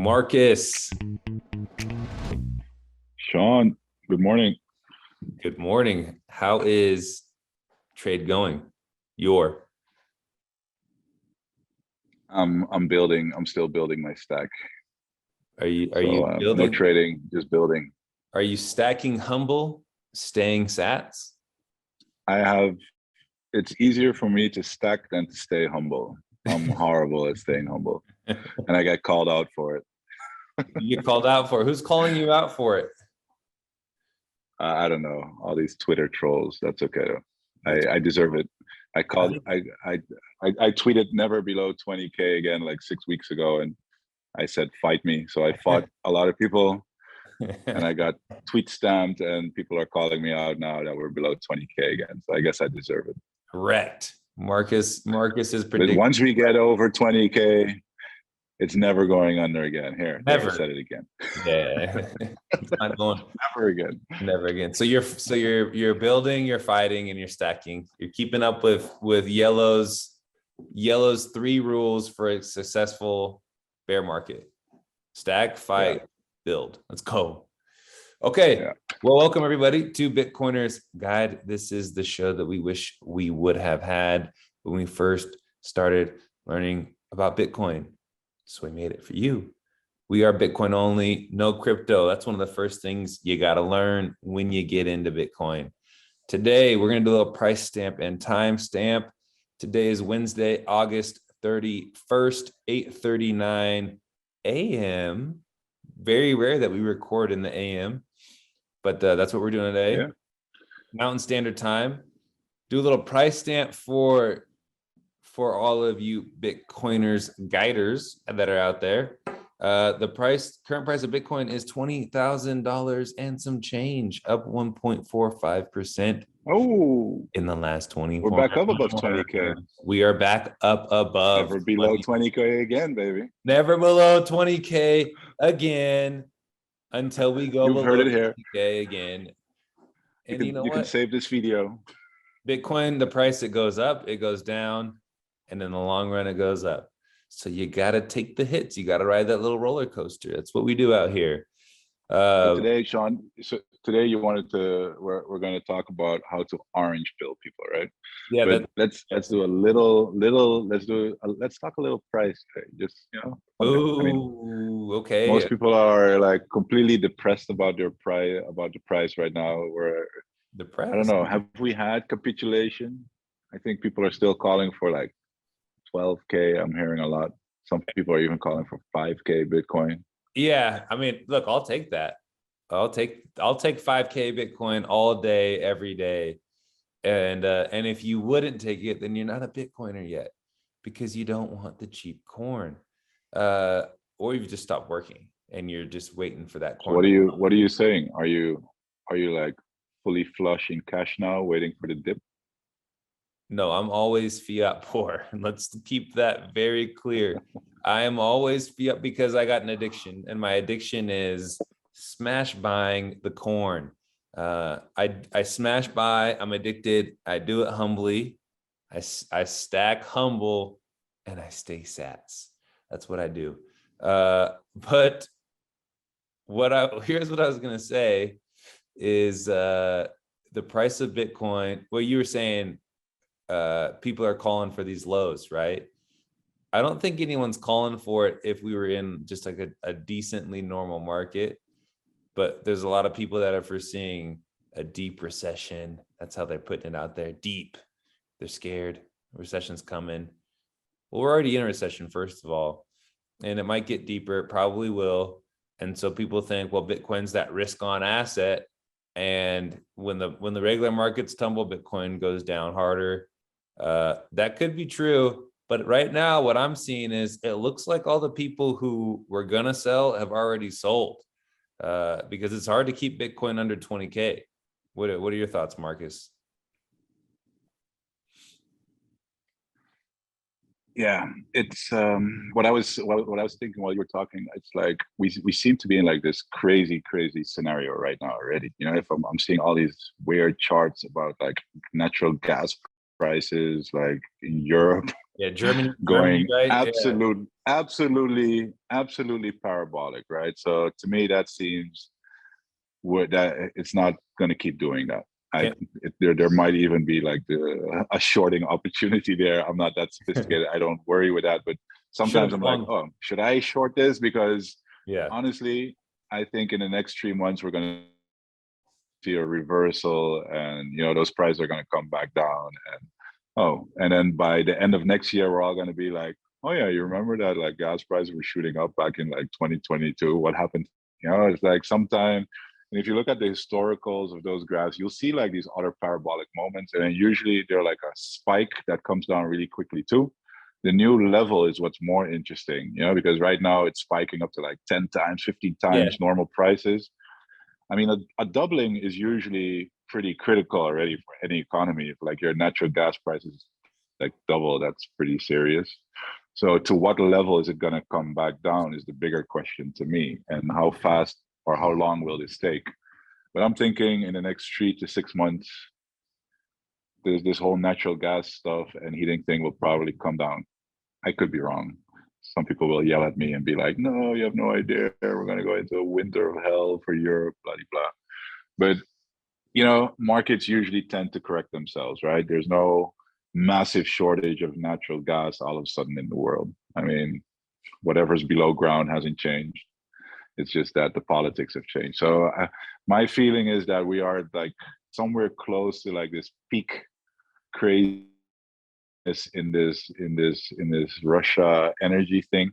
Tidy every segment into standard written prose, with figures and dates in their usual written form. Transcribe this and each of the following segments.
Marcus, Sean, good morning. good morning. How is trade going? Your I'm still building my stack. are you So no building? trading, just building. Are you stacking humble, staying sats? I have it's easier for me to stack than to stay humble. I'm horrible at staying humble. And I get called out for it. You get called out for it. Who's calling you out for it? I don't know, all these Twitter trolls. That's okay though. That's I deserve it. I I called think I tweeted never below 20K again like 6 weeks ago, and I said fight me. So I fought a lot of people and I got tweet stamped, and people are calling me out now that we're below 20K again. So I guess I deserve it. correct. Marcus is But predicting once we get over 20K, it's never going under again. There, I never. said it again. Yeah. It's not going Never again. never again. So you're building, you're fighting, and you're stacking. You're keeping up with yellow's three rules for a successful bear market: stack, Yeah, fight, build. Let's go. Okay. yeah. Well, welcome everybody to Bitcoiners Guide. This is the show that we wish we would have had when we first started learning about Bitcoin. So we made it for you. We are Bitcoin only, no crypto. That's one of the first things you got to learn when you get into Bitcoin. Today, we're going to do a little price stamp and time stamp. Today is Wednesday, August 31st, 8:39 a.m. Very rare that we record in the a.m., but that's what we're doing today. Yeah. Mountain Standard Time. Do a little price stamp for all of you Bitcoiners guiders that are out there. The current price of Bitcoin is $20,000 and some change, up 1.45% Oh, in the last we're 24 back up above hours. 20K. We are back up above Never below 20K again, baby. never below 20K again until we go You've heard below it here. 20K again. And you know You can what? save this video. Bitcoin, the price, it goes up, it goes down, and in the long run, it goes up. So you got to take the hits. You got to ride that little roller coaster. That's what we do out here. So today, Sean, today you wanted to, we're going to talk about how to orange pill people, right? Yeah, But let's do a let's talk a little price today. Just, something. I mean, okay. most people are like completely depressed about the price right now. I don't Depressed. know, have we had capitulation? I think people are still calling for like 12K. I'm hearing a lot. Some people are even calling for 5K Bitcoin. Yeah, I mean, look, I'll take that. I'll take 5K Bitcoin all day, every day. And if you wouldn't take it, then you're not a Bitcoiner yet, because you don't want the cheap corn. Or you've just stopped working and you're just waiting for that So corn. what are you saying? Are you like fully flush in cash now, waiting for the dip? No, I'm always fiat poor. Let's keep that very clear. I am always fiat because I got an addiction, and my addiction is smash buying the corn. I smash buy. I'm addicted. I do it humbly. I stack humble, and I stay sats. That's what I do. But here's what I was gonna say is the price of Bitcoin. Well, you were saying people are calling for these lows, right? I don't think anyone's calling for it if we were in just like a decently normal market, but there's a lot of people that are foreseeing a deep recession. That's how they're putting it out there. Deep. They're scared. Recession's coming. Well, we're already in a recession, first of all, and it might get deeper. It probably will. And so people think, well, Bitcoin's that risk on asset. And when the regular markets tumble, Bitcoin goes down harder. That could be true, but right now what I'm seeing is it looks like all the people who were gonna sell have already sold, because it's hard to keep Bitcoin under 20K. What are your thoughts, Marcus? Yeah, it's what I was thinking while you were talking. It's like we seem to be in like this crazy scenario right now already. If I'm seeing all these weird charts about like natural gas prices like in Europe Yeah, Germany, going right? Yeah. absolutely parabolic, right? So to me, that seems that it's not going to keep doing that. Can't, There might even be like a shorting opportunity there. I'm not that sophisticated. I don't worry with that, but should sometimes have I'm like, swung. oh, should I short this? Because Yeah. honestly, I think in the next 3 months we're going to see a reversal, and those prices are going to come back down, and then by the end of next year we're all going to be like, oh yeah, you remember that like gas prices were shooting up back in like 2022? What happened? It's like sometime. And if you look at the historicals of those graphs, you'll see like these other parabolic moments, and then usually they're like a spike that comes down really quickly too. The new level is what's more interesting, because right now it's spiking up to like 10 times, 15 Yeah. times normal prices. I mean, a doubling is usually pretty critical already for any economy. If like your natural gas prices like double, that's pretty serious. So to what level is it going to come back down is the bigger question to me, and how fast or how long will this take? But I'm thinking in the next 3 to 6 months, this whole natural gas stuff and heating thing will probably come down. I could be wrong. Some people will yell at me and be like, no, you have no idea. We're going to go into a winter of hell for Europe, blah, blah, blah. But, markets usually tend to correct themselves, right? There's no massive shortage of natural gas all of a sudden in the world. I mean, whatever's below ground hasn't changed. It's just that the politics have changed. So my feeling is that we are like somewhere close to like this peak craziness in this Russia energy thing.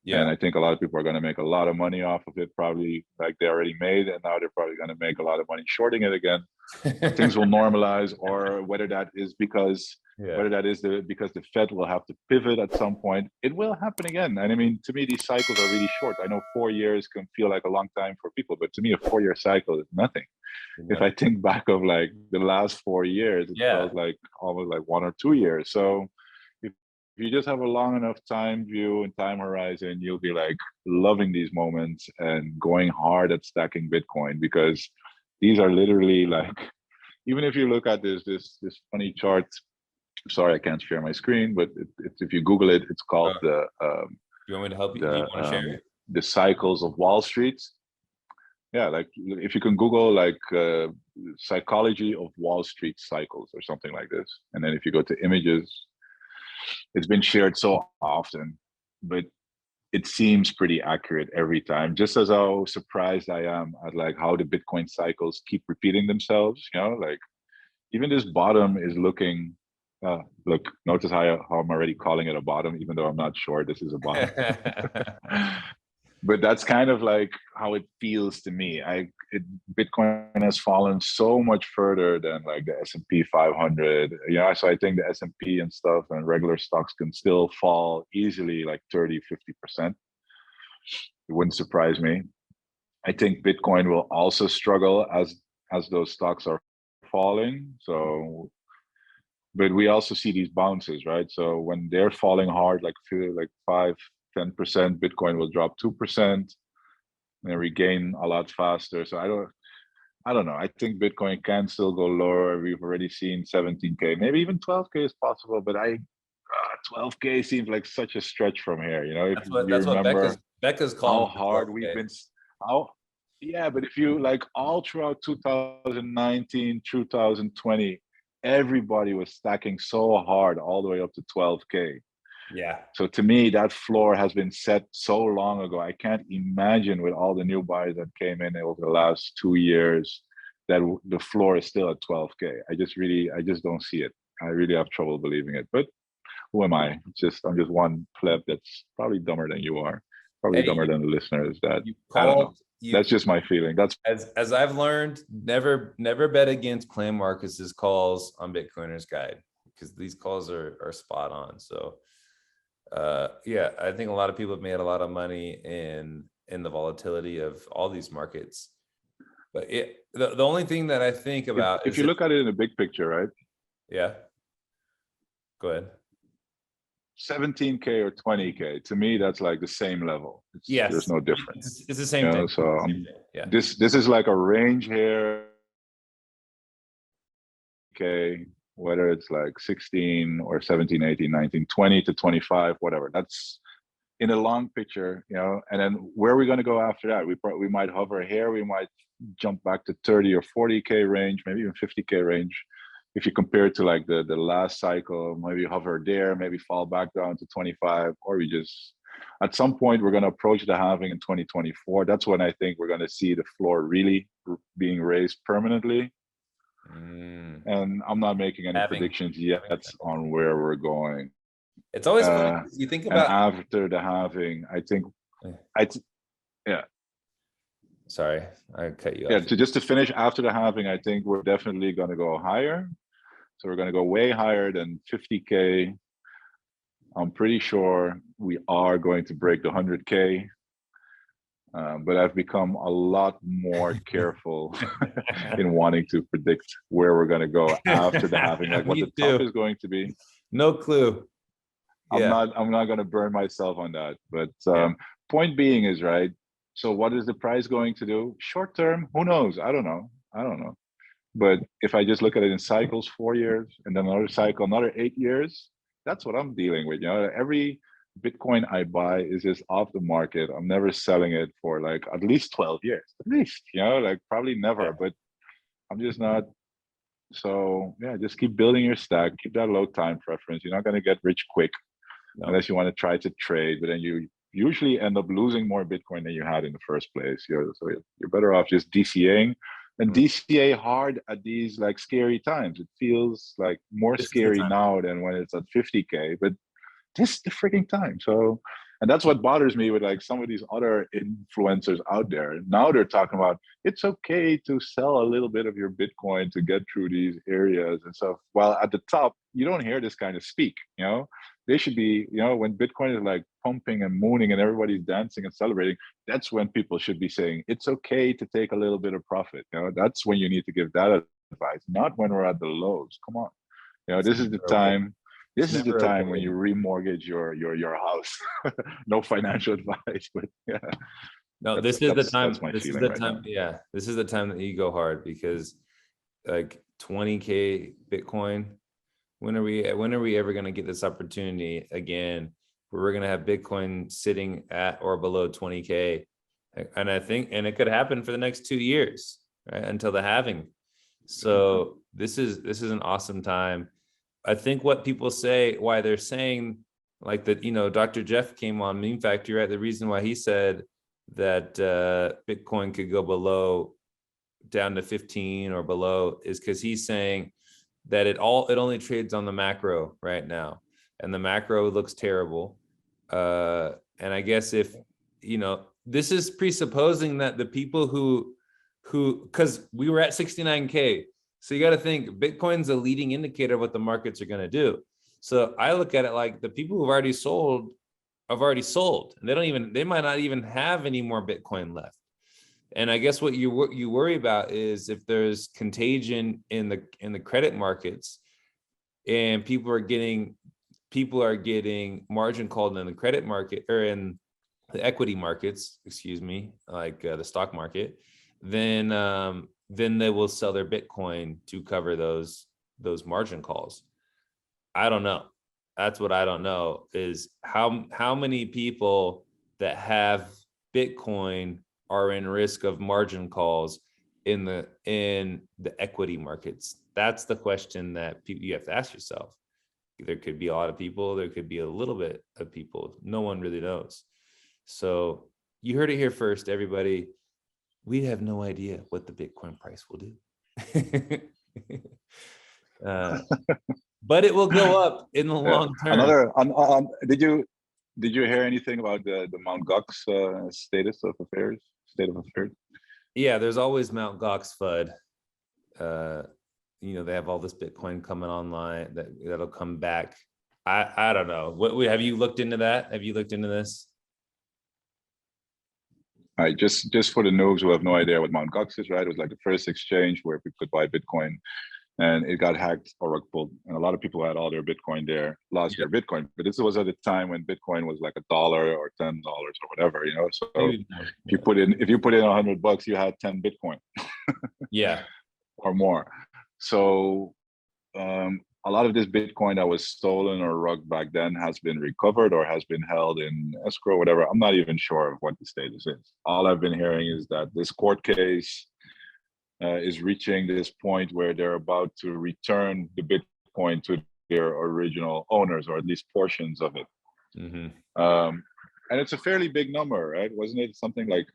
Yeah. And I think a lot of people are going to make a lot of money off of it, probably like they already made, and now they're probably going to make a lot of money shorting it again. Things will normalize, or whether that is because the Fed will have to pivot at some point, it will happen again. And I mean, to me, these cycles are really short. I know 4 years can feel like a long time for people, but to me, a 4-year cycle is nothing. If I think back of like the last 4 years, it felt like almost like 1 or 2 years. So if you just have a long enough time view and time horizon, you'll be like loving these moments and going hard at stacking Bitcoin, because these are literally like, even if you look at this funny chart. Sorry, I can't share my screen, but if you Google it, it's called You want me to help you? Do you want to share it? The cycles of Wall Street. Yeah, like if you can Google like psychology of Wall Street cycles or something like this, and then if you go to images, it's been shared so often, but it seems pretty accurate every time. Just as how surprised I am at like how the Bitcoin cycles keep repeating themselves. Like even this bottom is looking. Look, notice how I'm already calling it a bottom, even though I'm not sure this is a bottom. But that's kind of like how it feels to me. Bitcoin has fallen so much further than like the S&P 500. So I think the S&P and stuff and regular stocks can still fall easily like 30-50%. It wouldn't surprise me. I think Bitcoin will also struggle as those stocks are falling. So, but we also see these bounces, right? So when they're falling hard, like 5-10%, Bitcoin will drop 2% and regain a lot faster. So I don't know. I think Bitcoin can still go lower. We've already seen 17K, maybe even 12K is possible, but 12K seems like such a stretch from here. If you remember Becca's how calling hard we've been. Yeah, but if you like all throughout 2019, 2020, everybody was stacking so hard all the way up to 12K. Yeah. So to me, that floor has been set so long ago. I can't imagine with all the new buyers that came in over the last 2 years that the floor is still at 12K. I just don't see it. I really have trouble believing it. But who am I? I'm just one pleb that's probably dumber than you are. Probably dumber than the listeners. That I don't know. That's just my feeling. That's as I've learned, never bet against Clan Marcus's calls on Bitcoiners Guide, because these calls are spot on. So yeah, I think a lot of people have made a lot of money in the volatility of all these markets. But the only thing that I think about if you look at it in the big picture, right? Yeah. Go ahead. 17K or 20K, to me, that's like the same level. Yes. There's no difference. It's the same thing. So this is like a range here. Okay, whether it's like 16 or 17, 18, 19, 20 to 25, whatever. That's in a long picture, you know. And then where are we going to go after that? We might hover here, we might jump back to 30 or 40K range, maybe even 50K range. If you compare it to like the last cycle, maybe hover there, maybe fall back down to 25, or we just, at some point, we're going to approach the halving in 2024. That's when I think we're going to see the floor really being raised permanently. And I'm not making any predictions yet on where we're going. It's always funny. You think about after the halving, I think, yeah. Sorry, I cut you off. Yeah, just to finish, after the halving, I think we're definitely going to go higher. So we're going to go way higher than 50K. I'm pretty sure we are going to break the 100K. But I've become a lot more careful in wanting to predict where we're going to go after the halving, like what the top is going to be. No clue. Yeah. I'm not going to burn myself on that. But point being is, right, so what is the price going to do? Short term, who knows? I don't know. But if I just look at it in cycles, 4 years, and then another cycle, another 8 years, that's what I'm dealing with. You know, every Bitcoin I buy is just off the market. I'm never selling it for like at least 12 years, at least, you know, like probably never, but I'm just not. So yeah, just keep building your stack, keep that low time preference. You're not going to get rich quick unless you want to try to trade, but then you usually end up losing more Bitcoin than you had in the first place. So you're better off just DCAing. And DCA hard at these like scary times. It feels like more scary now than when it's at 50K, but this is the freaking time. So, and that's what bothers me with like some of these other influencers out there. Now they're talking about it's okay to sell a little bit of your Bitcoin to get through these areas and stuff. While at the top, you don't hear this kind of speak, you know. They should be, you know, when Bitcoin is like pumping and mooning and everybody's dancing and celebrating, that's when people should be saying it's okay to take a little bit of profit. You know, that's when you need to give that advice, not when we're at the lows. Come on, you know, this is the time. This is the time when you remortgage your house. No financial advice, but yeah. No, this is the time. This is the time. Yeah, this is the time that you go hard, because like 20K Bitcoin. When are we ever going to get this opportunity again where we're going to have Bitcoin sitting at or below 20K? And I think, and it could happen for the next 2 years, right? Until the halving. So this is an awesome time. I think what people say, why they're saying like that, you know, Dr. Jeff came on Meme Factory, right? The reason why he said that Bitcoin could go below, down to 15 or below, is because he's saying that it only trades on the macro right now, and the macro looks terrible. And I guess if, you know, this is presupposing that the people who, because we were at 69K. So you got to think Bitcoin's a leading indicator of what the markets are going to do. So I look at it like the people who've already sold have already sold, and they might not even have any more Bitcoin left. And I guess what you worry about is if there's contagion in the credit markets, and people are getting margin called in the credit market, or in the equity markets, excuse me, like the stock market, then they will sell their Bitcoin to cover those margin calls. I don't know. That's what I don't know, is how many people that have Bitcoin are in risk of margin calls in the equity markets. That's the question that you have to ask yourself. There could be a lot of people, there could be a little bit of people. No one really knows. So you heard it here first, everybody. We have no idea what the Bitcoin price will do. But it will go up in the long term. Did you hear anything about the Mt. Gox state of affairs? Yeah, there's always Mt. Gox FUD. You know, they have all this Bitcoin coming online that'll come back. I don't know. Have you looked into that? Have you looked into this? All right, just for the noobs who have no idea what Mt. Gox is, right? It was like the first exchange where people could buy Bitcoin, and it got hacked or rug pulled, and a lot of people had all their Bitcoin there, lost their Bitcoin. But this was at a time when Bitcoin was like $1 or $10 or whatever, you know. So if you put in $100, you had 10 Bitcoin. Yeah, or more. So a lot of this Bitcoin that was stolen or rugged back then has been recovered or has been held in escrow, whatever. I'm not even sure of what the status is. All I've been hearing is that this court case is reaching this point where they're about to return the Bitcoin to their original owners, or at least portions of it. And it's a fairly big number, right? Wasn't it something like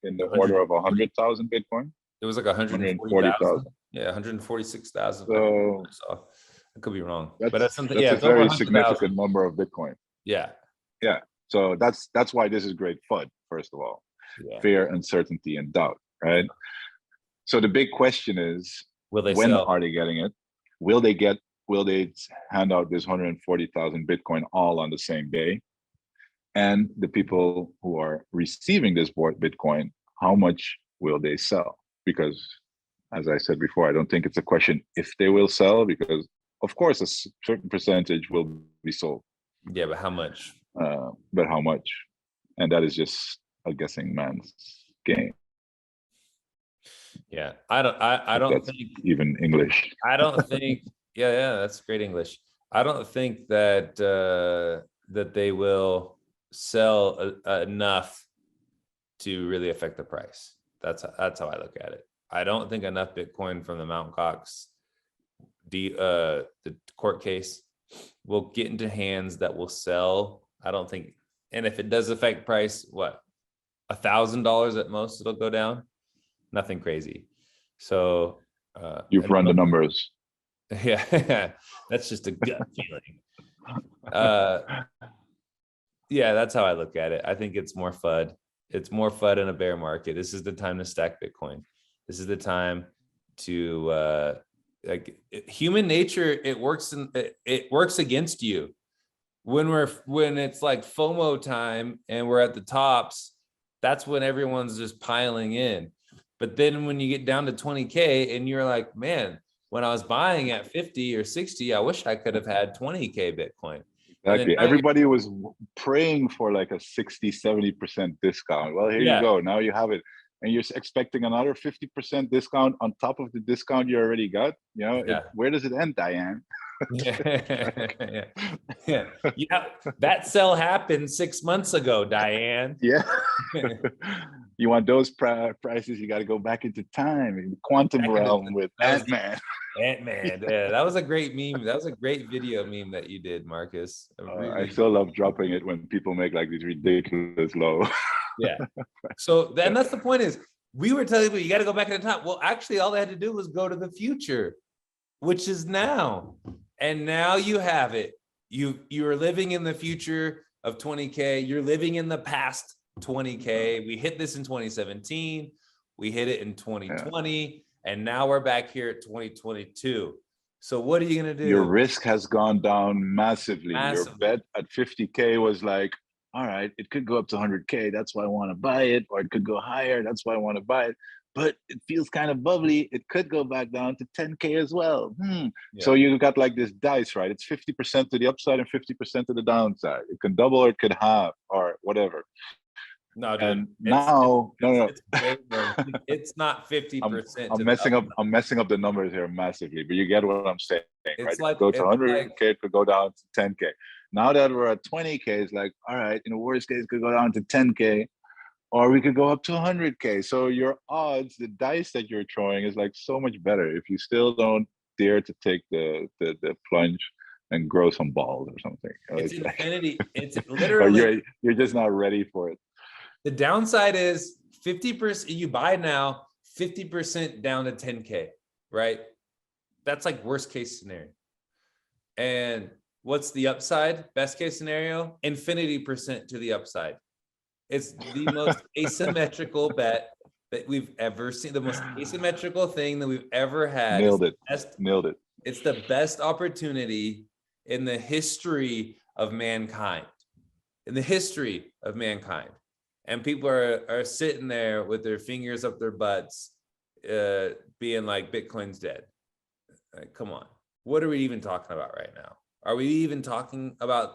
in the order of 100,000 Bitcoin? It was like 140,000. Yeah, 146,000. So I could be wrong, that's, but that's something. that's Yeah, a it's over very 100,000. significant number of Bitcoin. Yeah. Yeah. So that's why this is great FUD, first of all. Yeah. Fear, uncertainty, and doubt, right? So the big question is, Will they when sell? are they getting it? Will they hand out this 140,000 Bitcoin all on the same day? And the people who are receiving this Bitcoin, how much will they sell? Because, as I said before, I don't think it's a question if they will sell, because of course a certain percentage will be sold. Yeah, but how much? But how much? And that is just a guessing man's game. Yeah, I don't think even English. I don't think. Yeah, that's great English. I don't think that that they will sell enough to really affect the price. That's how I look at it. I don't think enough Bitcoin from the Mt. Gox the court case will get into hands that will sell. I don't think, and if it does affect price, what, $1,000 at most it'll go down. Nothing crazy. So you've run the numbers. Yeah, that's just a gut feeling. Yeah, that's how I look at it. I think it's more FUD. It's more FUD in a bear market. This is the time to stack Bitcoin. This is the time to like human nature. It works against you when it's like FOMO time and we're at the tops. That's when everyone's just piling in. But then when you get down to 20K and you're like, man, when I was buying at 50 or 60, I wish I could have had 20K Bitcoin. Exactly. Everybody was praying for like a 60, 70% discount. Well, here you go. Now you have it. And you're expecting another 50% discount on top of the discount you already got. You know, where does it end, Diane? Yeah. That sell happened 6 months ago, Diane. Yeah. You want those prices, you got to go back into time in the quantum realm with Ant-Man. Ant-Man. Yeah, that was a great meme. That was a great video meme that you did, Marcus. I still love dropping it when people make like these ridiculous low. Yeah. So then that's the point is, we were telling people you got to go back in the time. Well, actually, all they had to do was go to the future, which is now. And now you have it. You're living in the future of 20K. You're living in the past 20K. We hit this in 2017. We hit it in 2020. And now we're back here at 2022. So what are you going to do? Your risk has gone down massively. Your bet at 50K was like, all right, it could go up to 100K. That's why I want to buy it. Or it could go higher. That's why I want to buy it. But it feels kind of bubbly. It could go back down to 10K as well. So you got like this dice, right? It's 50% to the upside and 50% to the downside. It can double or it could halve or whatever. No, dude. And no. It's not 50%. I'm messing up the numbers here massively, but you get what I'm saying, right? Like, go to 100K, it could go down to 10K. Now that we're at 20K, it's like, all right, in the worst case, it could go down to 10K, or we could go up to 100K. So your odds, the dice that you're throwing is like so much better if you still don't dare to take the plunge and grow some balls or something. It's infinity. It's literally. Or you're just not ready for it. The downside is 50%. You buy now, 50% down to 10K, right? That's like worst case scenario. And what's the upside? Best case scenario, infinity percent to the upside. It's the most asymmetrical bet that we've ever seen. The most asymmetrical thing that we've ever had. Nailed it. It's the best opportunity in the history of mankind. In the history of mankind. And people are sitting there with their fingers up their butts, being like, Bitcoin's dead. Like, come on. What are we even talking about right now? Are we even talking about,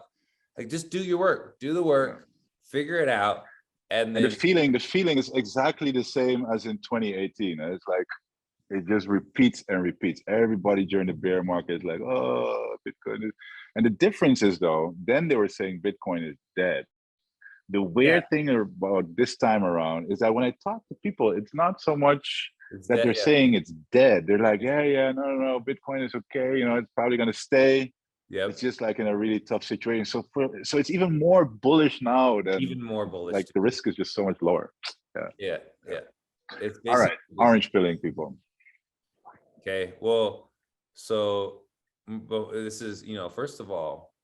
like, just do your work, do the work, figure it out. And then the feeling is exactly the same as in 2018. It's like, it just repeats and repeats. Everybody during the bear market is like, oh, Bitcoin is, and the difference is though, then they were saying Bitcoin is dead. The Yeah, weird thing about this time around is that when I talk to people, it's not so much it's that that. they're Yeah, saying it's dead. They're like, yeah, no, Bitcoin is okay. It's probably going to stay. It's yep. just like in a really tough situation. So it's even more bullish now Even than more bullish. like the risk is just so much lower. Yeah. Yeah, Yeah. yeah. It's All basically right. Orange pilling people. okay. Well, so but this is, first of all,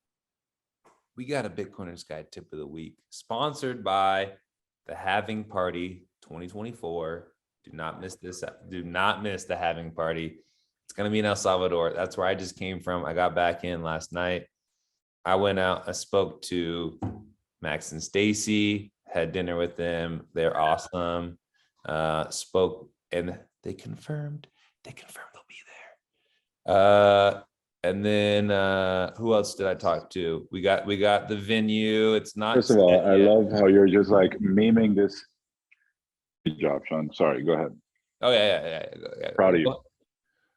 we got a Bitcoiners Guide tip of the week sponsored by the Having Party 2024. Do not miss this. Do not miss the Having Party. It's going to be in El Salvador. That's where I just came from. I got back in last night. I went out. I spoke to Max and Stacy, had dinner with them. They're awesome. Spoke and they confirmed they'll be there. And then who else did I talk to? We got the venue. It's not First of all, set I yet. love how you're just like memeing this. Good job, Sean. Sorry, go ahead. Oh yeah. Proud of you.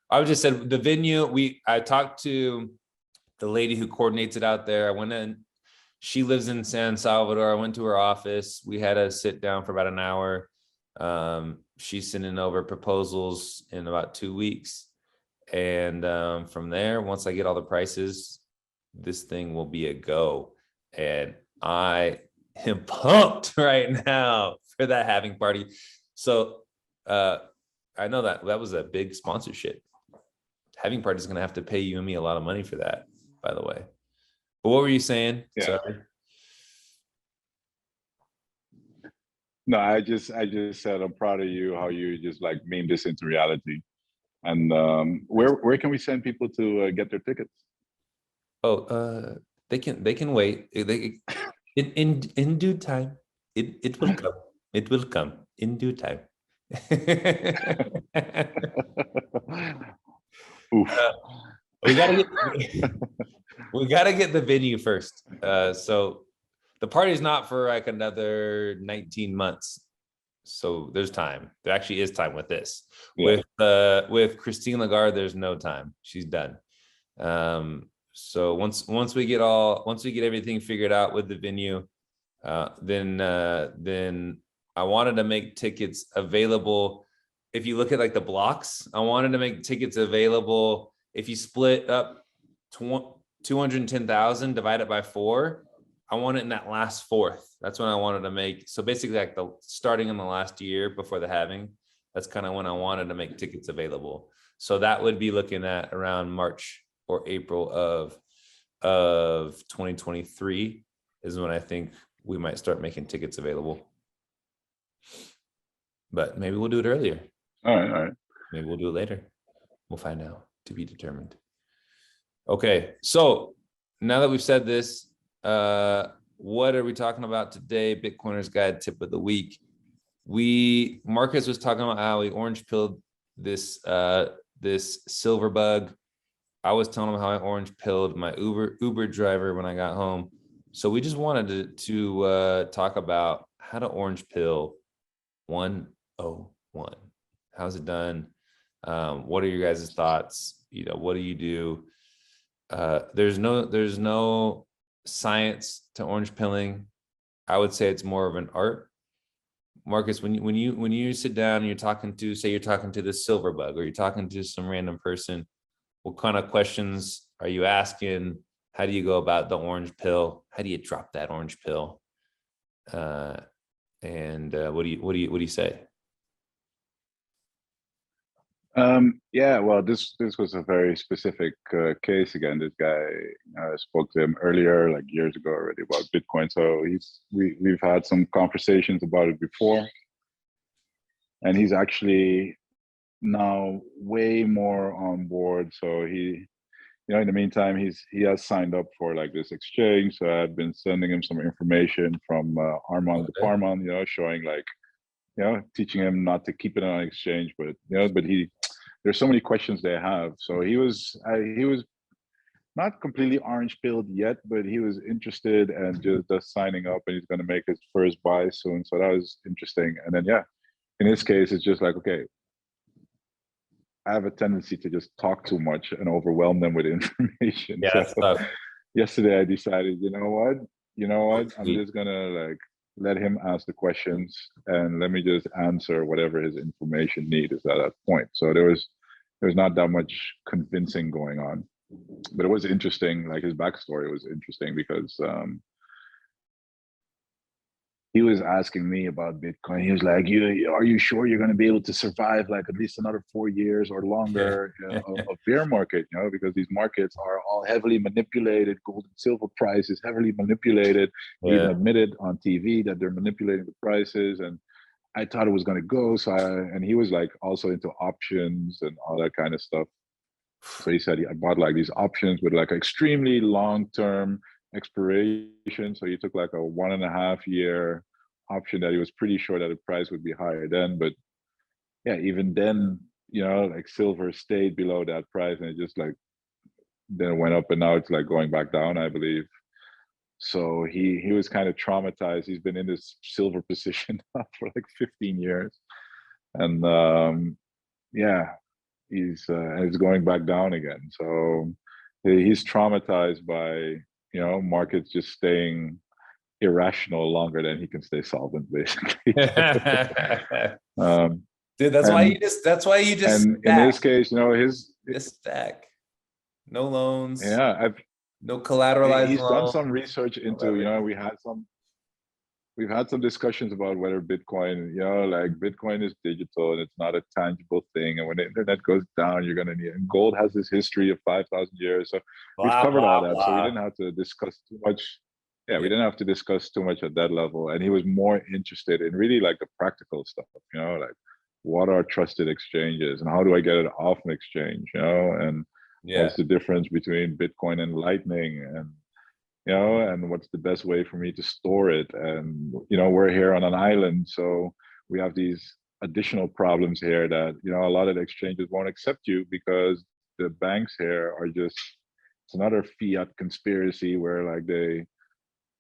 I just said the venue. I talked to the lady who coordinates it out there. I went in. She lives in San Salvador. I went to her office. We had a sit down for about an hour. She's sending over proposals in about 2 weeks. And from there, once I get all the prices, this thing will be a go. And I am pumped right now for that Having Party. So I know that was a big sponsorship. Having Party is going to have to pay you and me a lot of money for that, by the way. But what were you saying? Yeah. Sorry. No, I just said I'm proud of you how you just like meme this into reality. And where can we send people to get their tickets? Oh, they can wait. In due time, it will come. It will come in due time. Oof. We gotta get we gotta get the venue first. So the party's not for like another 19 months. So there's time. There actually is time with this. Yeah. With Christine Lagarde, there's no time. She's done. So once we get everything figured out with the venue, then I wanted to make tickets available. If you look at like the blocks, I wanted to make tickets available. If you split up 210,000, divide it by 4, I want it in that last fourth. That's when I wanted to make. So basically like the starting in the last year before the halving, that's kind of when I wanted to make tickets available. So that would be looking at around March or April of 2023 is when I think we might start making tickets available. But maybe we'll do it earlier. All right. Maybe we'll do it later. We'll find out, to be determined. Okay, so now that we've said this, what are we talking about today? Bitcoiners Guide tip of the week. Marcus was talking about how he orange pilled this silver bug. I was telling him how I orange pilled my Uber driver when I got home. So we just wanted to talk about how to orange pill 101. How's it done? What are your guys' thoughts? What do you do? There's no science to orange pilling. I would say it's more of an art. Marcus, when you sit down and you're talking to the silver bug or you're talking to some random person, what kind of questions are you asking? How do you go about the orange pill? How do you drop that orange pill? And what do you say? Yeah, well, this was a very specific case. Again, this guy spoke to him earlier, like years ago already, about Bitcoin. So we've had some conversations about it before, and he's actually now way more on board. So in the meantime, he has signed up for like this exchange. So I've been sending him some information from Armand de Okay. Parman, showing like, teaching him not to keep it on exchange, but there's so many questions they have. So he was not completely orange pilled yet, but he was interested and just signing up, and he's going to make his first buy soon. So that was interesting. And then in this case, it's just like, okay, I have a tendency to just talk too much and overwhelm them with information. Yeah, So that's tough. yesterday I decided, you know what, I'm Sweet. just gonna like let him ask the questions and let me just answer whatever his information need is at that point. So there was not that much convincing going on, but it was interesting. Like his backstory was interesting because he was asking me about Bitcoin. He was like, are you sure you're going to be able to survive like at least another 4 years or longer of bear market? Because these markets are all heavily manipulated. Gold and silver price is heavily manipulated. They even Yeah. admitted on TV that they're manipulating the prices. And I thought it was going to go. And he was like also into options and all that kind of stuff. So he said I bought like these options with like extremely long-term expiration. So he took like a 1.5 year option that he was pretty sure that the price would be higher then. But yeah, even then, like silver stayed below that price and it just like then it went up and now it's like going back down, I believe. So he was kind of traumatized. He's been in this silver position for like 15 years. And yeah, it's going back down again. So he's traumatized by markets just staying irrational longer than he can stay solvent, basically. Dude, that's why you just and in his case, his stack. No loans. Yeah, no collateralized he's done loans. some research into. We've had some discussions about whether Bitcoin, like Bitcoin is digital and it's not a tangible thing. And when the internet goes down, you're going to need, and gold has this history of 5,000 years. So we've covered all that. So we didn't have to discuss too much. Yeah, we didn't have to discuss too much at that level. And he was more interested in really like the practical stuff, like what are trusted exchanges and how do I get it off an exchange, and what's the difference between Bitcoin and Lightning and what's the best way for me to store it. And, we're here on an island, so we have these additional problems here that, a lot of the exchanges won't accept you because the banks here are just, it's another fiat conspiracy where like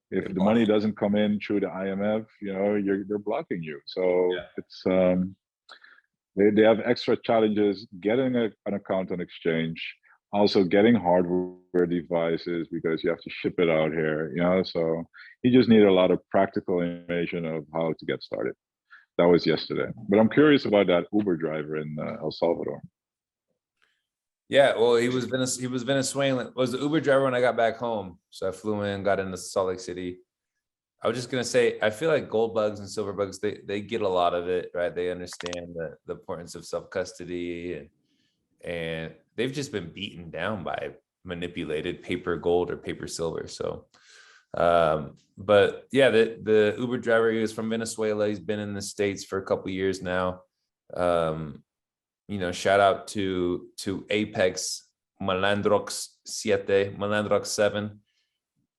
if the money doesn't come in through the IMF, they're blocking you. So it's, they have extra challenges getting an account on exchange, also getting hardware devices because you have to ship it out here, so you just need a lot of practical information of how to get started. That was yesterday, but I'm curious about that Uber driver in El Salvador. Yeah, well, he was Venezuelan. Was the Uber driver when I got back home. So I flew in, got into Salt Lake City. I was just gonna say, I feel like gold bugs and silver bugs, they get a lot of it, right? They understand the importance of self-custody and they've just been beaten down by manipulated paper gold or paper silver. So, but yeah, the Uber driver, he was from Venezuela. He's been in the States for a couple of years now. Shout out to Apex Malandrox 7.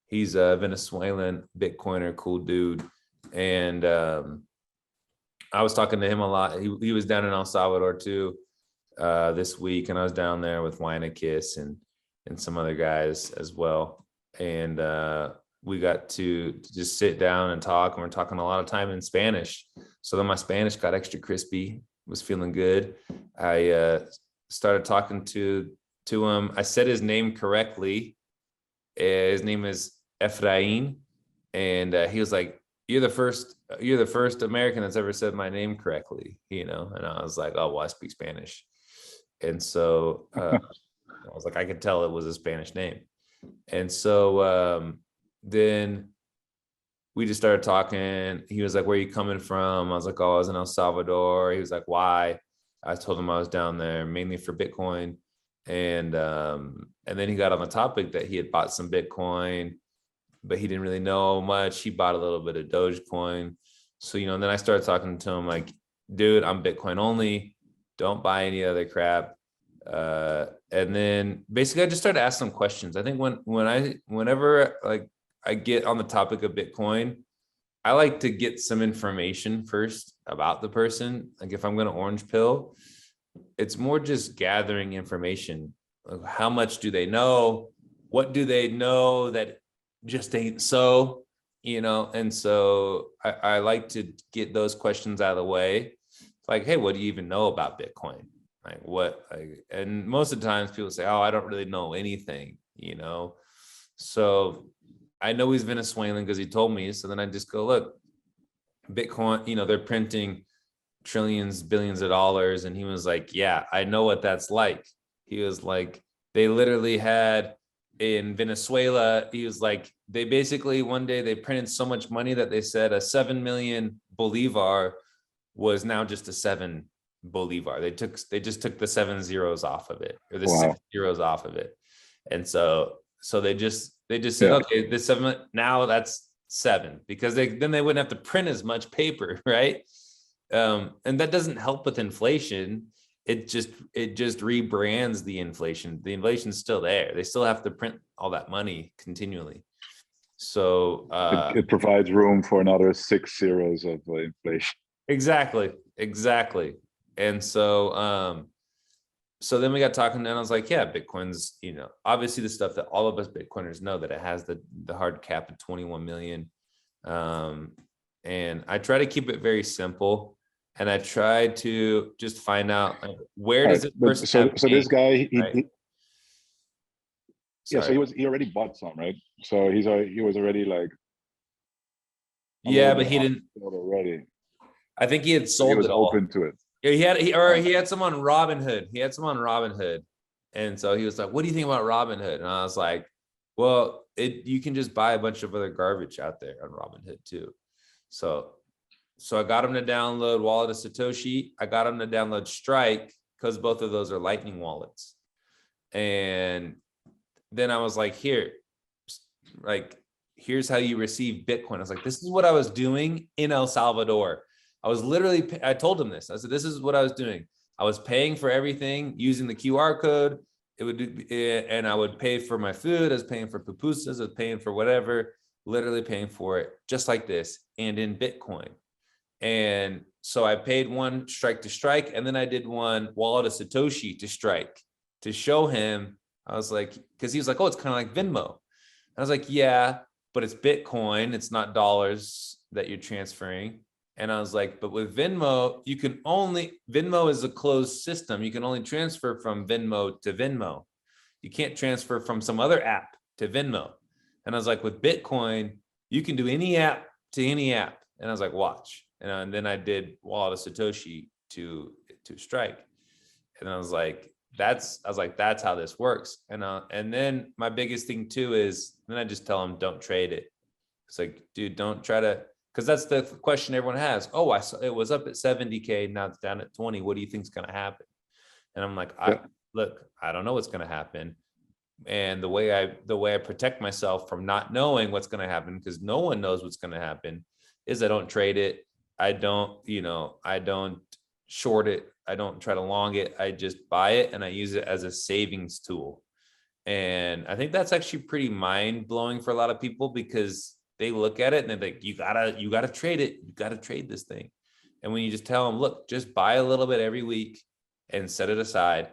He's a Venezuelan Bitcoiner, cool dude. And I was talking to him a lot. He was down in El Salvador too. This week, and I was down there with Winekiss and some other guys as well, and we got to just sit down and talk, and we're talking a lot of time in Spanish. So then my Spanish got extra crispy, was feeling good. I started talking to him. I said his name correctly. His name is Efrain, and he was like, you're the first American that's ever said my name correctly, and I was like, oh well, I speak Spanish. And so I was like, I could tell it was a Spanish name. And so then we just started talking. He was like, where are you coming from? I was like, oh, I was in El Salvador. He was like, why? I told him I was down there mainly for Bitcoin. And then he got on the topic that he had bought some Bitcoin, but he didn't really know much. He bought a little bit of Dogecoin. So, and then I started talking to him like, dude, I'm Bitcoin only. Don't buy any other crap. And then basically I just started asking some questions. I think whenever like I get on the topic of Bitcoin, I like to get some information first about the person. Like if I'm going to orange pill, it's more just gathering information. Like how much do they know? What do they know that just ain't so, And so I like to get those questions out of the way. Like, hey, what do you even know about Bitcoin? Like what? Like, and most of the times people say, "Oh, I don't really know anything," you know. So I know he's Venezuelan because he told me. So then I just go, look, Bitcoin, you know, they're printing trillions, billions of dollars. And he was like, yeah, I know what that's like. He was like, they literally had in Venezuela, he was like, they basically one day they printed so much money that they said a 7 million bolivar was now just a 7 bolivar. They just took the 7 zeros off of it, or the Wow. 6 zeros off of it. And so they just said, Yeah. okay, this 7 now that's 7, because they wouldn't have to print as much paper, right? And that doesn't help with inflation. It just rebrands the inflation. The inflation's still there. They still have to print all that money continually. So It provides room for another 6 zeros of inflation. exactly. And so then we got talking, and I was like, yeah, Bitcoin's, you know, obviously the stuff that all of us Bitcoiners know, that it has the hard cap of 21 million. And I try to keep it very simple. And I try to just find out, like, where does Right. this person So have this pain, guy, right? yeah, so Sorry. he already bought some, right? So he was already like a Yeah, little but bit he off didn't. already. I think he had So he sold was it all. open to it. Yeah, Uh, he had some on Robinhood. He had some on Robinhood, and so he was like, "What do you think about Robinhood?" And I was like, "Well, you can just buy a bunch of other garbage out there on Robinhood too." So I got him to download Wallet of Satoshi. I got him to download Strike, because both of those are Lightning wallets. And then I was like, here, like, here's how you receive Bitcoin. I was like, this is what I was doing in El Salvador. I was literally, I told him this. I said, this is what I was doing. I was paying for everything using the QR code. It would do, and I would pay for my food. I was paying for pupusas. I was paying for whatever, literally paying for it just like this, and in Bitcoin. And so I paid one Strike to Strike, and then I did one Wallet of Satoshi to Strike to show him. I was like, because he was like, oh, it's kind of like Venmo. I was like, yeah, but it's Bitcoin. It's not dollars that you're transferring. And I was like, but with Venmo, Venmo is a closed system. You can only transfer from Venmo to Venmo. You can't transfer from some other app to Venmo. And I was like, with Bitcoin, you can do any app to any app. And I was like, watch. And then I did Wallet of Satoshi to Strike. And I was like, that's how this works. And then my biggest thing too is, then I just tell them, don't trade it. It's like, dude, don't try to, because that's the question everyone has. Oh, I saw it was up at 70K, now it's down at 20. What do you think's going to happen? And I'm like, Yeah. look, I don't know what's going to happen. And the way I protect myself from not knowing what's going to happen, because no one knows what's going to happen, is I don't trade it. I don't short it. I don't try to long it. I just buy it and I use it as a savings tool. And I think that's actually pretty mind blowing for a lot of people, because they look at it and they're like, you gotta trade it. You gotta trade this thing. And when you just tell them, look, just buy a little bit every week and set it aside,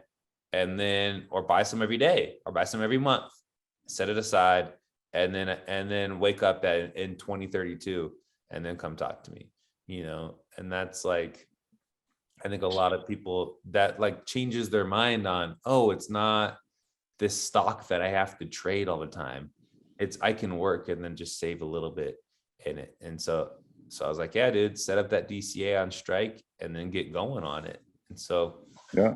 and then, or buy some every day, or buy some every month, set it aside, and then wake up in 2032 and then come talk to me, and that's like, I think a lot of people that like changes their mind on, oh, it's not this stock that I have to trade all the time. It's, I can work and then just save a little bit in it. And so I was like, yeah, dude, set up that DCA on Strike and then get going on it. And so Yeah.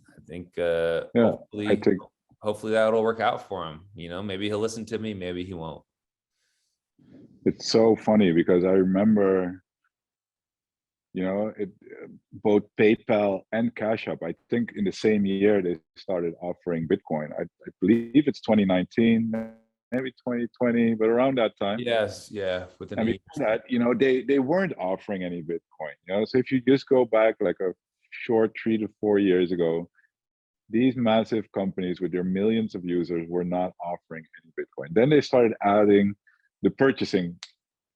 I think Yeah. I think hopefully that'll work out for him. Maybe he'll listen to me, maybe he won't. it's so funny because I remember, both PayPal and Cash App, I think in the same year they started offering Bitcoin. I believe it's 2019, maybe 2020, but around that time. Yes, yeah. Within And a year. before that, they weren't offering any Bitcoin. So if you just go back like a short 3 to 4 years ago, these massive companies with their millions of users were not offering any Bitcoin. Then they started adding the purchasing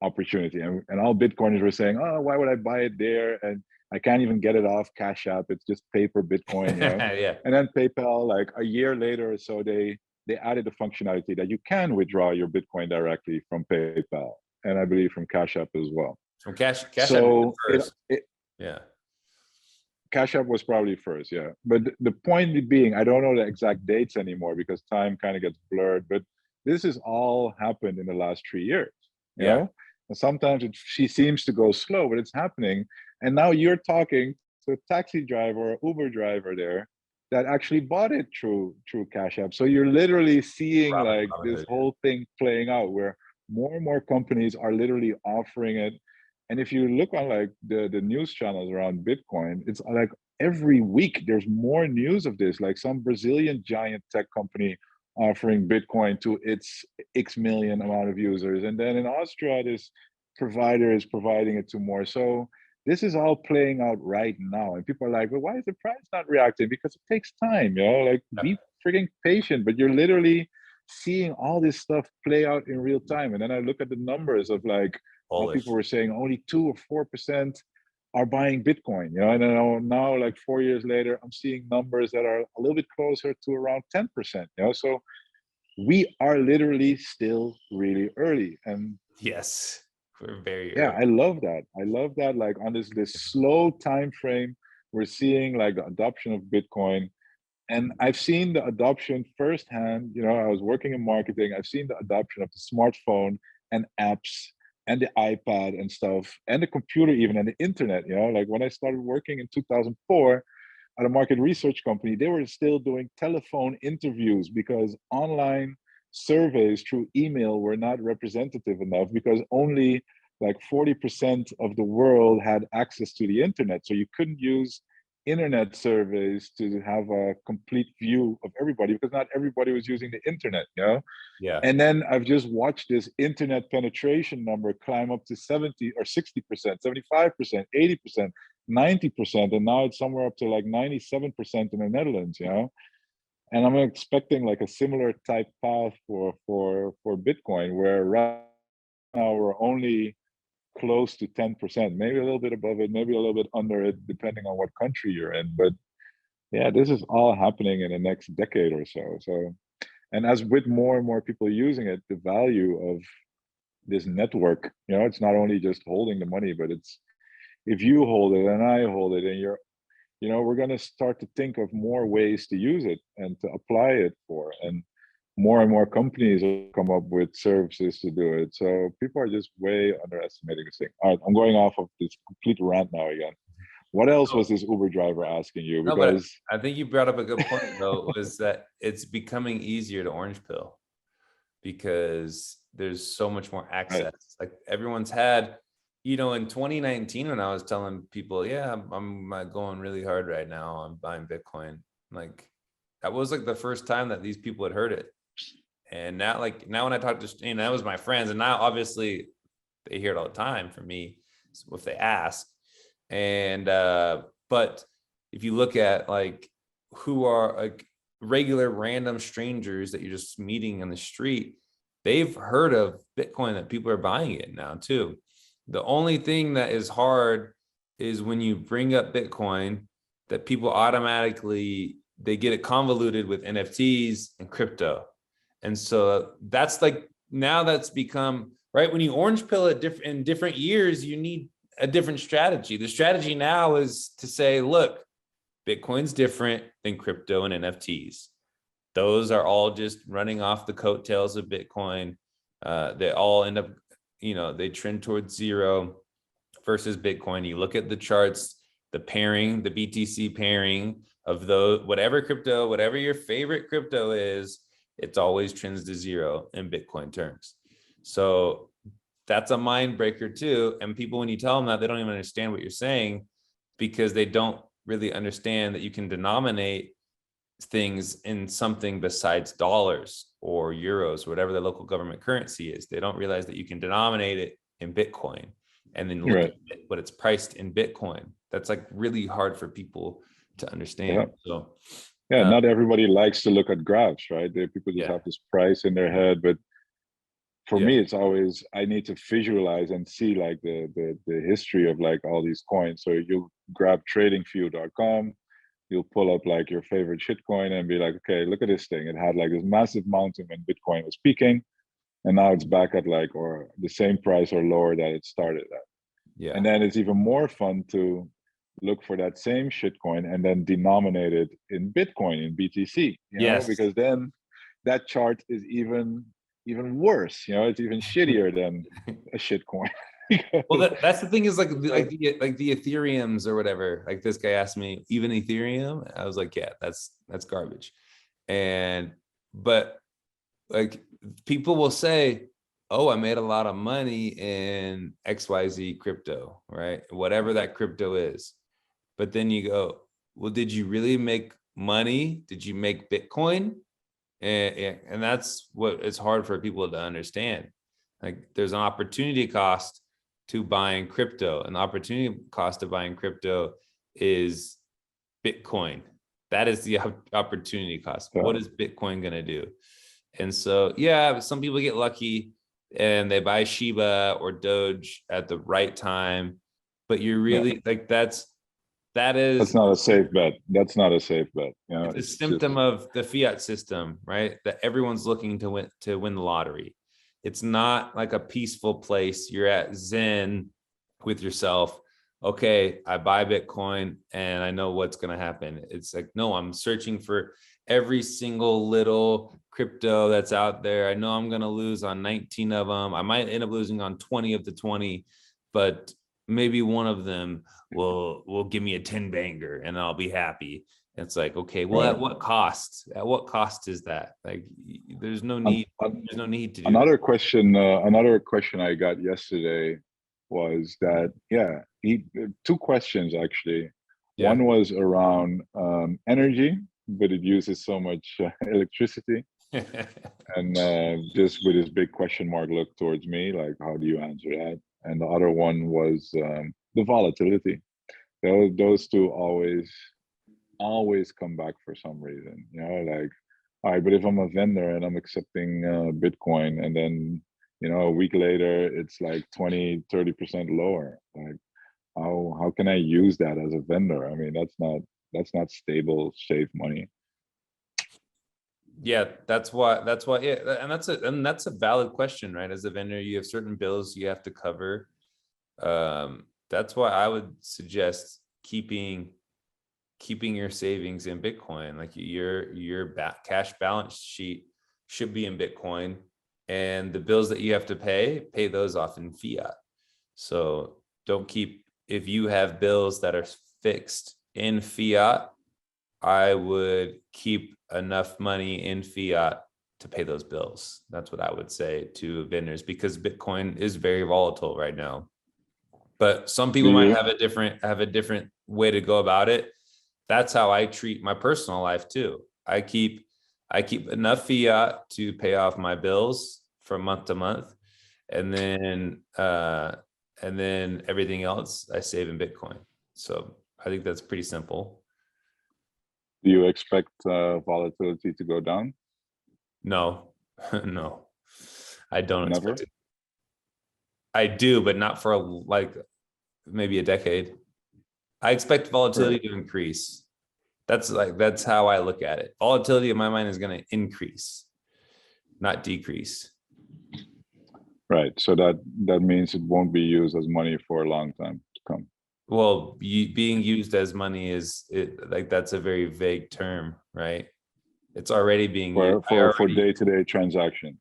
opportunity, and all Bitcoiners were saying, oh, why would I buy it there? And I can't even get it off Cash App. It's just paper Bitcoin, Yeah. And then PayPal, like a year later or so, they added the functionality that you can withdraw your Bitcoin directly from PayPal, and I believe from Cash App as well. From Cash So App first. Yeah. Cash App was probably first, yeah. But the point being, I don't know the exact dates anymore because time kind of gets blurred. But this has all happened in the last 3 years, you Yeah. know. And sometimes she seems to go slow, but it's happening. And now you're talking to a taxi driver or Uber driver there that actually bought it through Cash App. So you're literally seeing like this Robinhood. whole thing playing out where more and more companies are literally offering it. And if you look on like the news channels around Bitcoin, it's like every week there's more news of this, like some Brazilian giant tech company offering Bitcoin to its X million amount of users. And then in Austria, this provider is providing it to more. So this is all playing out right now. And people are like, well, why is the price not reacting? Because it takes time, you know, like Yeah. be freaking patient, but you're literally seeing all this stuff play out in real time. And then I look at the numbers of like how people Polish. were saying only 2 or 4% are buying Bitcoin, you know, and then now like 4 years later, I'm seeing numbers that are a little bit closer to around 10%, you know, so we are literally still really early. And Yes. We're very yeah, early. I love that. I love that. Like on this slow time frame, we're seeing like the adoption of Bitcoin. And I've seen the adoption firsthand. You know, I was working in marketing. I've seen the adoption of the smartphone and apps and the iPad and stuff, and the computer even, and the internet. You know, like when I started working in 2004 at a market research company, they were still doing telephone interviews because online surveys through email were not representative enough because only like 40% of the world had access to the internet. So you couldn't use internet surveys to have a complete view of everybody because not everybody was using the internet, you know? Yeah. And then I've just watched this internet penetration number climb up to 70 or 60%, 75%, 80%, 90%. And now it's somewhere up to like 97% in the Netherlands, you know? And I'm expecting like a similar type path for Bitcoin, where right now we're only close to 10%, maybe a little bit above it, maybe a little bit under it, depending on what country you're in. But yeah, this is all happening in the next decade or so. So, and as with more and more people using it, the value of this network, you know, it's not only just holding the money, but it's if you hold it and I hold it and you're, you know, we're going to start to think of more ways to use it and to apply it for. And more companies will come up with services to do it. So people are just way underestimating this thing. All right, I'm going off of this complete rant now again. What else was No, this Uber driver asking you? no, but Because I think you brought up a good point though, was that it's becoming easier to orange pill because there's so much more right, access. Like everyone's had, you know, in 2019 when I was telling people, yeah, I'm going really hard right now, I'm buying Bitcoin. Like that was like the first time that these people had heard it. And now, like now when I talk to, you know, that was my friends, and now obviously they hear it all the time from me if they ask. And but if you look at like who are like regular random strangers that you're just meeting on the street, they've heard of Bitcoin, that people are buying it now too. The only thing that is hard is when you bring up Bitcoin, that people automatically they get it convoluted with NFTs and crypto. And so that's like now that's become right when you orange pill it in different years, you need a different strategy. The strategy now is to say, look, Bitcoin's different than crypto and NFTs. Those are all just running off the coattails of Bitcoin. They all end up, you know, they trend towards zero versus Bitcoin. You look at the charts, the pairing, the BTC pairing of the whatever crypto, whatever your favorite crypto is, it's always trends to zero in Bitcoin terms. So that's a mind breaker too. And people, when you tell them that, they don't even understand what you're saying because they don't really understand that you can denominate things in something besides dollars or euros, whatever the local government currency is. They don't realize that you can denominate it in Bitcoin and then look right, at it, what it's priced in Bitcoin. That's like really hard for people to yeah, understand. So yeah. Not everybody likes to look at graphs, right? People just yeah, have this price in their head, but for yeah, me, it's always I need to visualize and see like the history of like all these coins. So you grab tradingview.com, you'll pull up like your favorite shitcoin and be like, okay, look at this thing. It had like this massive mountain when Bitcoin was peaking, and now it's back at like or the same price or lower that it started at. yeah, And then it's even more fun to look for that same shitcoin and then denominate it in Bitcoin, in BTC, Yes. because then that chart is even worse, it's even shittier than a shitcoin. Well, that's the thing is like the Ethereums or whatever. Like this guy asked me, even Ethereum? I was like, yeah, that's garbage. But like people will say, oh, I made a lot of money in XYZ crypto, right? Whatever that crypto is. But then you go, well, did you really make money? Did you make Bitcoin? And that's what it's hard for people to understand. Like there's an opportunity cost to buying crypto, and the opportunity cost of buying crypto is Bitcoin. That is the opportunity cost. What is Bitcoin going to do? And so, yeah, some people get lucky and they buy Shiba or Doge at the right time, but you're really like, that's not a safe bet. That's not a safe bet. It's a symptom of the fiat system, right? That everyone's looking to win the lottery. It's not like a peaceful place. You're at Zen with yourself. Okay, I buy Bitcoin and I know what's going to happen. It's like, no, I'm searching for every single little crypto that's out there. I know I'm going to lose on 19 of them. I might end up losing on 20 of the 20, but maybe one of them will give me a 10 banger and I'll be happy. It's like, okay, well, right. At what cost? At what cost is that? Like, there's no need. There's no need to do another that. Another question I got yesterday was that, two questions actually. Yeah. One was around energy, but it uses so much electricity. And just with this big question mark look towards me, like, how do you answer that? And the other one was the volatility. Those two always come back for some reason, like, all right, but if I'm a vendor and I'm accepting Bitcoin and then, a week later, it's like 20-30% lower, like how can I use that as a vendor? I mean, that's not stable, safe money. Yeah, that's why, yeah, and that's a valid question, right? As a vendor, you have certain bills you have to cover. That's why I would suggest keeping your savings in Bitcoin. Like your cash balance sheet should be in Bitcoin, and the bills that you have to pay those off in fiat. So don't keep, if you have bills that are fixed in fiat, I would keep enough money in fiat to pay those bills. That's what I would say to vendors, because Bitcoin is very volatile right now. But some people might have a different way to go about it. That's how I treat my personal life too. I keep enough fiat to pay off my bills from month to month, and then everything else I save in Bitcoin. So I think that's pretty simple. Do you expect volatility to go down? No, no, I don't Never? expect it. I do, but not for like maybe a decade. I expect volatility to increase. That's how I look at it. Volatility in my mind is going to increase, not decrease. Right. So that means it won't be used as money for a long time to come. Well, being used as money that's a very vague term, right? It's already being used for day-to-day transactions.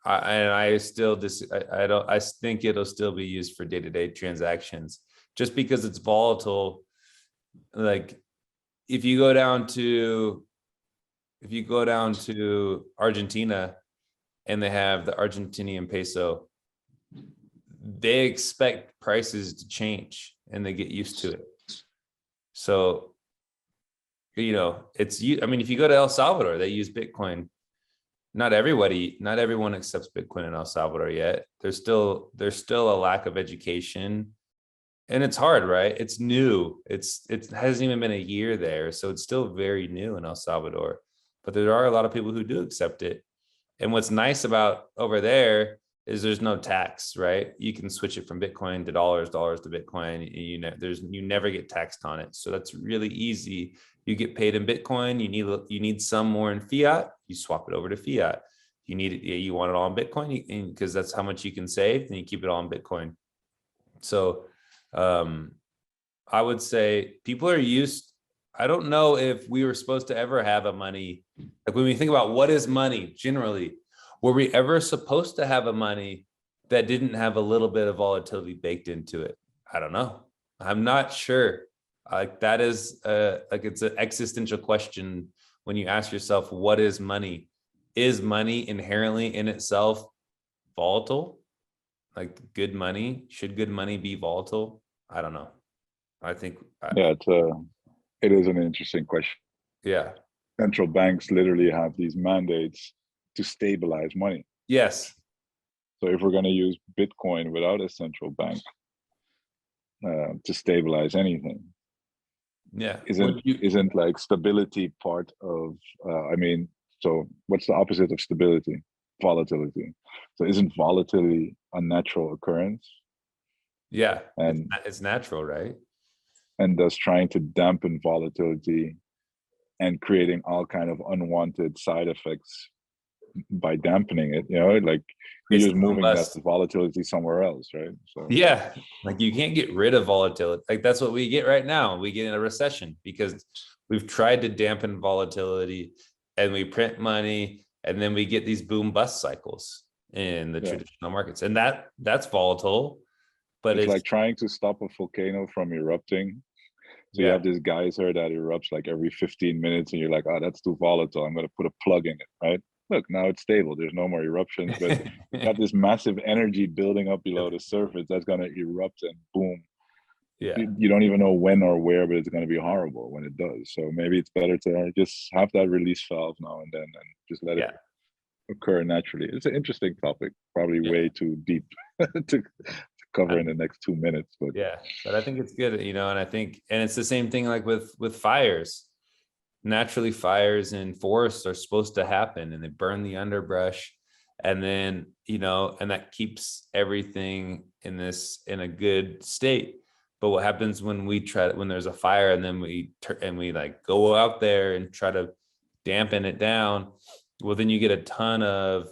I think it'll still be used for day-to-day transactions, just because it's volatile. Like if you go down to Argentina and they have the Argentinian peso, they expect prices to change and they get used to it. So, I mean, if you go to El Salvador, they use Bitcoin. Not everyone accepts Bitcoin in El Salvador yet. There's still a lack of education, and it's hard, right? It's new. It hasn't even been a year there, so it's still very new in El Salvador. But there are a lot of people who do accept it. And what's nice about over there is there's no tax, right? You can switch it from Bitcoin to dollars to Bitcoin. You never get taxed on it. So that's really easy. You get paid in Bitcoin. You need some more in fiat. You swap it over to fiat. You want it all in Bitcoin because that's how much you can save, and you keep it all in Bitcoin. So I I would say people are used. I don't know if we were supposed to ever have a money. Like when we think about what is money generally, were we ever supposed to have a money that didn't have a little bit of volatility baked into it? I don't know. I'm not sure. Like that is like it's an existential question when you ask yourself, what is money? Is money inherently in itself volatile? Like good money, should good money be volatile? I don't know. I think, Yeah, it is an interesting question. yeah, Central banks literally have these mandates to stabilize money. yes, So if we're going to use Bitcoin without a central bank to stabilize anything, yeah. isn't Would you, isn't like stability part of? I mean, so what's the opposite of stability? Volatility. So isn't volatility a natural occurrence? yeah, And it's natural, right? thus trying to dampen volatility and creating all kind of unwanted side effects by dampening it, like Creates you're the just boom moving that bust. volatility somewhere else, right? So Yeah, like you can't get rid of volatility. Like that's what we get right now. We get in a recession because we've tried to dampen volatility and we print money and then we get these boom bust cycles in the yeah, traditional markets. And that's volatile, but it's it's like trying to stop a volcano from erupting. So you yeah. have this geyser that erupts like every 15 minutes and you're like, oh, that's too volatile, I'm going to put a plug in it, right? Look, now it's stable, there's no more eruptions, but you got this massive energy building up below the surface that's going to erupt and boom. Yeah. You don't even know when or where, but it's going to be horrible when it does. So maybe it's better to just have that release valve now and then and just let it Yeah. occur naturally. It's an interesting topic, probably Yeah. way too deep to cover in the next 2 minutes, but Yeah, but I think it's good, and I think, and it's the same thing like with fires. Naturally, fires in forests are supposed to happen, and they burn the underbrush, and then and that keeps everything in a good state. But what happens when when there's a fire, and then we like go out there and try to dampen it down? Well, then you get a ton of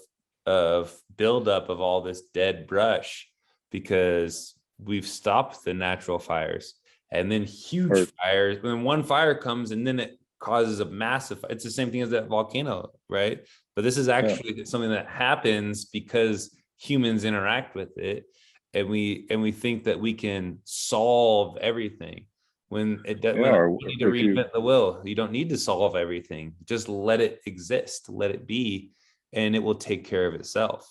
buildup of all this dead brush because we've stopped the natural fires, and then huge or fires when one fire comes and then it causes a massive, it's the same thing as that volcano, right? But this is yeah, actually something that happens because humans interact with it, and we think that we can solve everything when yeah, when or you need to if you reinvent the wheel. You don't need to solve everything, just let it exist, let it be, and it will take care of itself.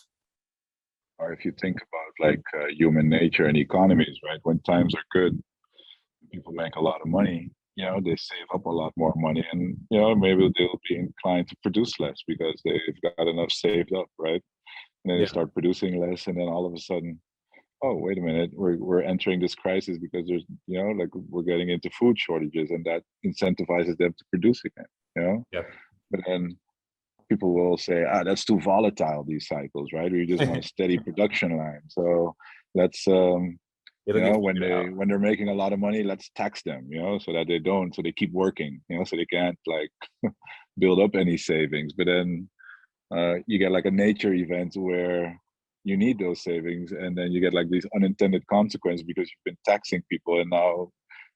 think about like human nature and economies, right? When times are good, people make a lot of money. They save up a lot more money, and maybe they'll be inclined to produce less because they've got enough saved up, right? And then they Yeah, start producing less, and then all of a sudden, oh, wait a minute, we're entering this crisis because there's like we're getting into food shortages, and that incentivizes them to produce again. yeah. But then people will say, that's too volatile, these cycles, right? We just want a steady production line. So let's It'll get when figured out. they're making a lot of money, let's tax them, so that they don't, so they keep working, so they can't like build up any savings. But then you get like a nature event where you need those savings, and then you get like these unintended consequences because you've been taxing people, and now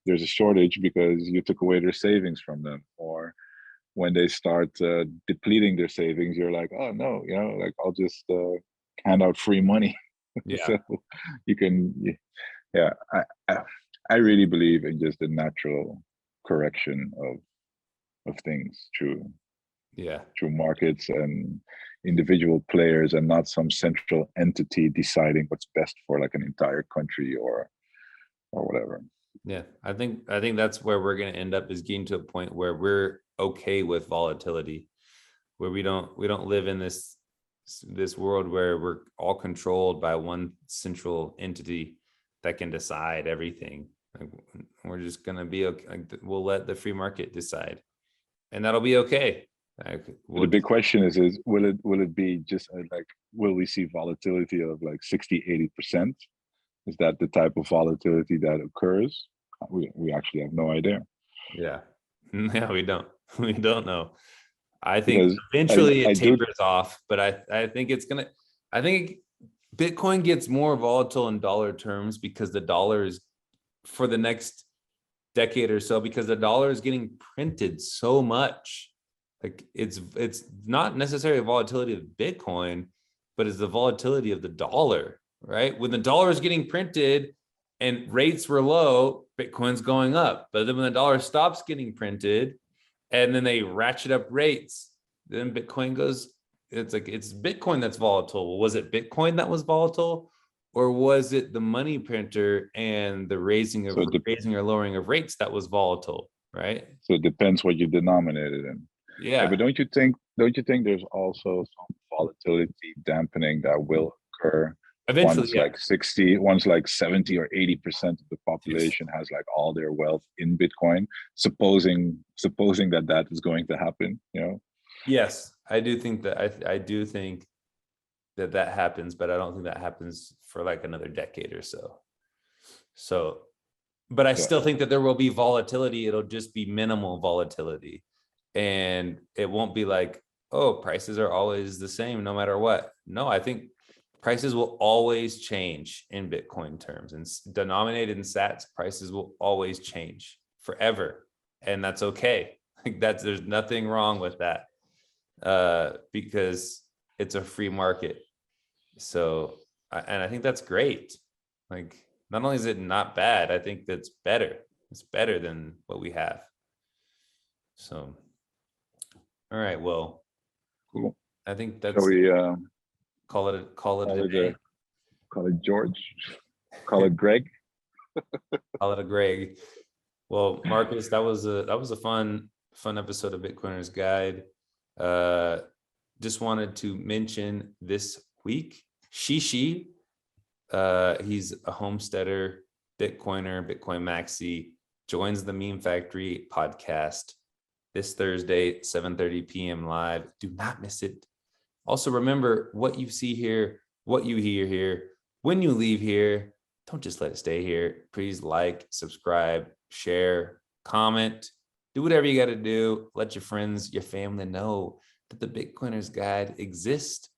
there's a shortage because you took away their savings from them. Or when they start depleting their savings, you're like, oh no, like I'll just hand out free money. Yeah, So you can, yeah, I really believe in just the natural correction of things yeah, through markets and individual players, and not some central entity deciding what's best for like an entire country or whatever. yeah. I think that's where we're going to end up, is getting to a point where we're okay with volatility, where we don't live in this world where we're all controlled by one central entity that can decide everything. Like, we're just going to be okay. Like, we'll let the free market decide, and that'll be okay. Like, But the we'll big just, question is will it be just like, will we see volatility of like 60-80%? Is that the type of volatility that occurs? We actually have no idea, yeah. Yeah, we don't know. I think because eventually I it do. tapers off, but I think I think Bitcoin gets more volatile in dollar terms because the dollar is, for the next decade or so, because the dollar is getting printed so much. Like it's not necessarily a volatility of Bitcoin, but it's the volatility of the dollar, right? When the dollar is getting printed and rates were low, Bitcoin's going up. But then when the dollar stops getting printed and then they ratchet up rates, then Bitcoin goes, it's like, it's Bitcoin that's volatile. Was it Bitcoin that was volatile? Or was it the money printer and the raising or lowering of rates that was volatile, right? So it depends what you denominate it in. Yeah. But don't you think there's also some volatility dampening that will occur Eventually, once yeah. like 70 or 80% of the population has like all their wealth in Bitcoin, supposing that is going to happen, you know? Yes, I do think that I do think that happens, but I don't think that happens for like another decade or so. So, but I still think that there will be volatility. It'll just be minimal volatility. And it won't be like, oh, prices are always the same no matter what. No, I think prices will always change in Bitcoin terms, and denominated in sats, prices will always change forever. And that's okay. Like there's nothing wrong with that, because it's a free market. So, and I think that's great. Like, not only is it not bad, I think that's better. It's better than what we have. So, all right, well, cool. I think that's, shall we call it a day. Call it George, call it Greg. Call it a Greg. Well, Marcus, that was a fun episode of Bitcoiner's Guide. Just wanted to mention this week, Shishi, he's a homesteader, Bitcoiner, Bitcoin Maxi, joins the Meme Factory podcast this Thursday, 7:30 p.m. live. Do not miss it. Also, remember, what you see here, what you hear here, when you leave here, don't just let it stay here. Please like, subscribe, share, comment, do whatever you got to do. Let your friends, your family know that the Bitcoiner's Guide exists.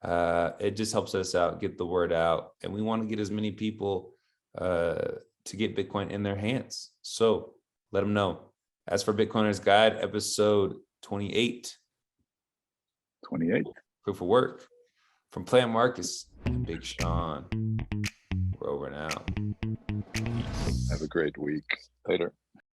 It just helps us out, get the word out, and we want to get as many people to get Bitcoin in their hands. So let them know. As for Bitcoiner's Guide, episode 28. 28. Proof of work. From Plan Marcus and Big Sean. We're over now. Have a great week. Later.